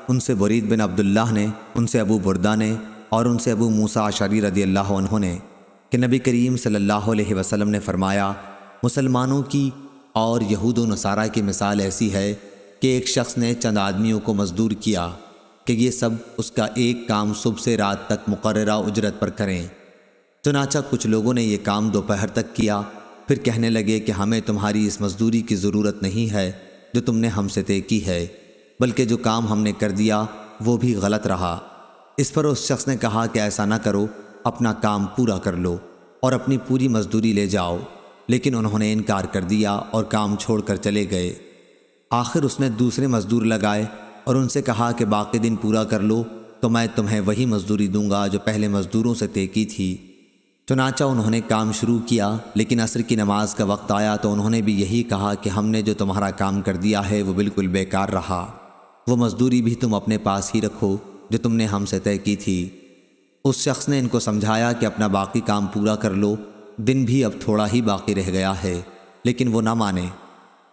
ان سے برید بن عبداللہ نے، ان سے ابو بردہ نے اور ان سے ابو موسیٰ اشعری رضی اللہ عنہ نے کہ نبی کریم صلی اللہ علیہ وسلم نے فرمایا، مسلمانوں کی اور یہود و نصارہ کی مثال ایسی ہے کہ ایک شخص نے چند آدمیوں کو مزدور کیا کہ یہ سب اس کا ایک کام صبح سے رات تک مقررہ اجرت پر کریں۔ چنانچہ کچھ لوگوں نے یہ کام دوپہر تک کیا، پھر کہنے لگے کہ ہمیں تمہاری اس مزدوری کی ضرورت نہیں ہے جو تم نے ہم سے طے کی ہے، بلکہ جو کام ہم نے کر دیا وہ بھی غلط رہا۔ اس پر اس شخص نے کہا کہ ایسا نہ کرو، اپنا کام پورا کر لو اور اپنی پوری مزدوری لے جاؤ، لیکن انہوں نے انکار کر دیا اور کام چھوڑ کر چلے گئے۔ آخر اس نے دوسرے مزدور لگائے اور ان سے کہا کہ باقی دن پورا کر لو تو میں تمہیں وہی مزدوری دوں گا جو پہلے مزدوروں سے طے کی تھی۔ چنانچہ انہوں نے کام شروع کیا، لیکن عصر کی نماز کا وقت آیا تو انہوں نے بھی یہی کہا کہ ہم نے جو تمہارا کام کر دیا ہے وہ بالکل بیکار رہا، وہ مزدوری بھی تم اپنے پاس ہی رکھو جو تم نے ہم سے طے کی تھی۔ اس شخص نے ان کو سمجھایا کہ اپنا باقی کام پورا کر لو، دن بھی اب تھوڑا ہی باقی رہ گیا ہے، لیکن وہ نہ مانے۔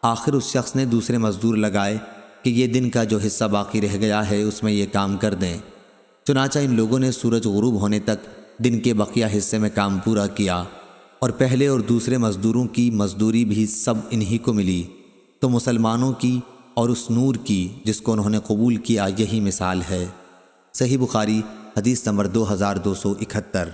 آخر اس شخص نے دوسرے مزدور لگائے کہ یہ دن کا جو حصہ باقی رہ گیا ہے اس میں یہ کام کر دیں۔ چنانچہ ان لوگوں نے سورج غروب ہونے تک دن کے بقیہ حصے میں کام پورا کیا، اور پہلے اور دوسرے مزدوروں کی مزدوری بھی سب انہی کو ملی۔ تو مسلمانوں کی اور اس نور کی جس کو انہوں نے قبول کیا یہی مثال ہے۔ صحیح بخاری حدیث نمبر 2271۔